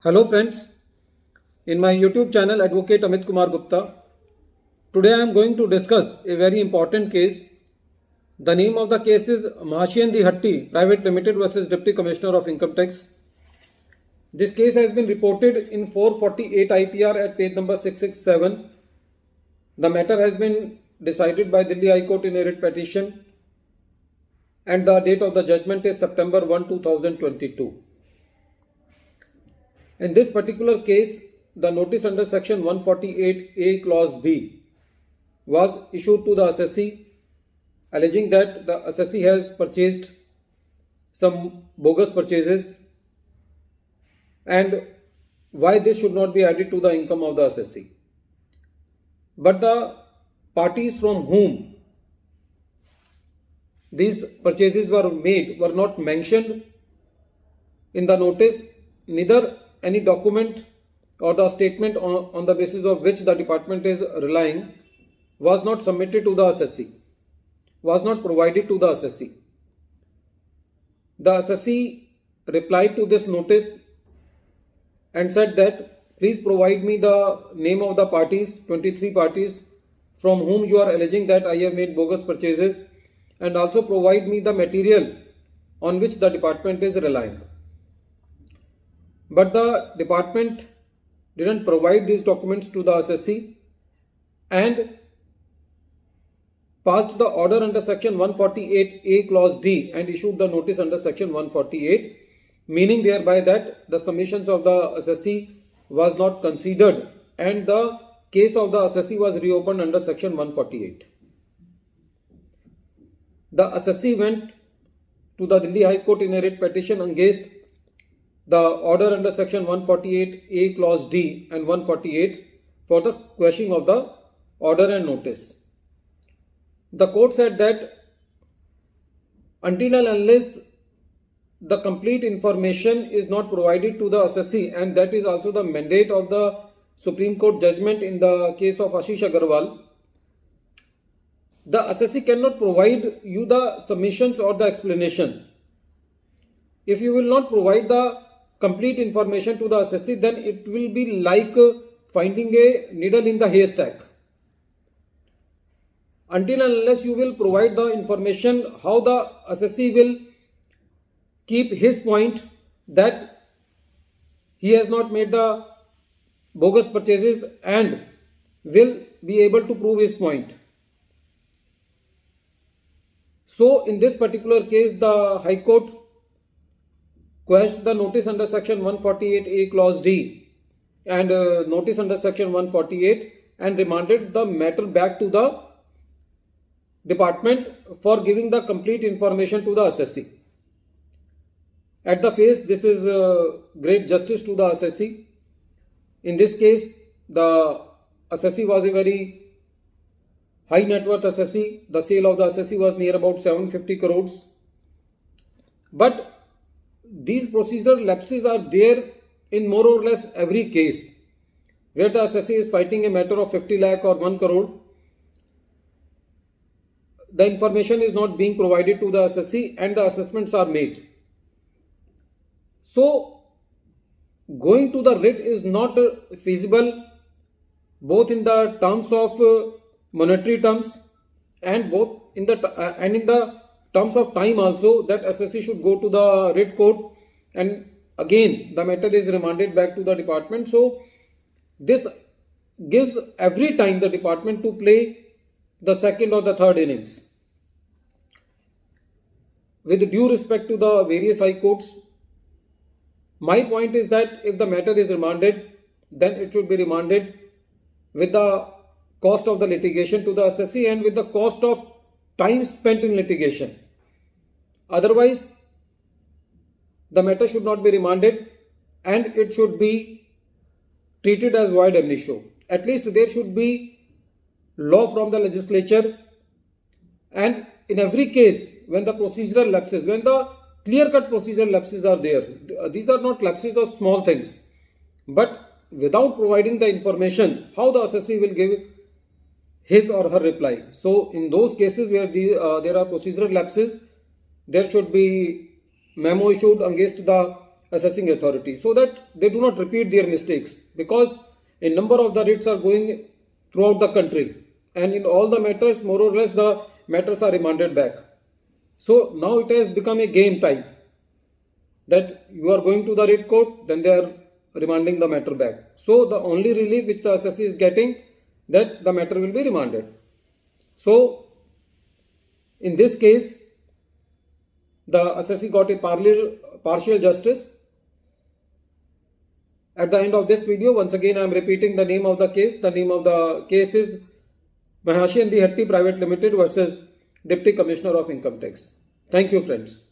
Hello friends, in my YouTube channel Advocate Amit Kumar Gupta. Today I am going to discuss a very important case. The name of the case is MAHASHIAN the HATTI Private Limited versus Deputy Commissioner of Income Tax. This case has been reported in 448 IPR at page number 667. The matter has been decided by Delhi High Court in a writ petition and the date of the judgment is September 1, 2022. In this particular case, the notice under section 148A clause B was issued to the assessee alleging that the assessee has purchased some bogus purchases and why this should not be added to the income of the assessee. But the parties from whom these purchases were made were not mentioned in the notice, neither any document or the statement on the basis of which the department is relying was not submitted to the assessee, was not provided to the assessee. The assessee replied to this notice and said that please provide me the name of the parties, 23 parties from whom you are alleging that I have made bogus purchases, and also provide me the material on which the department is relying. But the department didn't provide these documents to the assessee and passed the order under section 148A clause D and issued the notice under section 148, meaning thereby that the submissions of the assessee was not considered and the case of the assessee was reopened under section 148. The assessee went to the Delhi High Court in a writ petition against the order under section 148A clause D and 148 for the quashing of the order and notice. The court said that until and unless the complete information is not provided to the assessee, and that is also the mandate of the Supreme Court judgment in the case of Ashish Agarwal, the assessee cannot provide you the submissions or the explanation. If you will not provide the complete information to the assessee, then it will be like finding a needle in the haystack. Until and unless you will provide the information, how the assessee will keep his point that he has not made the bogus purchases and will be able to prove his point. So in this particular case, the High Court quashed the notice under section 148A clause D and notice under section 148 and remanded the matter back to the department for giving the complete information to the assessee. At the face, this is great justice to the assessee. In this case, the assessee was a very high net worth assessee. The sale of the assessee was near about 750 crores. But these procedural lapses are there in more or less every case where the assessee is fighting a matter of 50 lakh or 1 crore. The information is not being provided to the assessee and the assessments are made. So, going to the writ is not feasible both in the terms of monetary terms and both in the terms of time also, that assessee should go to the writ court and again the matter is remanded back to the department. So, this gives every time the department to play the second or the third innings. With due respect to the various high courts, my point is that if the matter is remanded, then it should be remanded with the cost of the litigation to the assessee and with the cost of time spent in litigation. Otherwise, the matter should not be remanded and it should be treated as void ab initio. At least there should be law from the legislature, and in every case when the procedural lapses, when the clear-cut procedural lapses are there, these are not lapses of small things, but without providing the information, how the assessee will give his or her reply. So in those cases where there are procedural lapses, there should be memo issued against the assessing authority, so that they do not repeat their mistakes, because a number of the writs are going throughout the country, and in all the matters, more or less, the matters are remanded back. So now it has become a game type, that you are going to the writ court, then they are remanding the matter back. So the only relief which the assessee is getting, that the matter will be remanded. So in this case, the assessee got a partial justice. At the end of this video, once again I am repeating the name of the case. The name of the case is MAHASHIAN v. HATTI Private Limited versus Deputy Commissioner of Income Tax. Thank you, friends.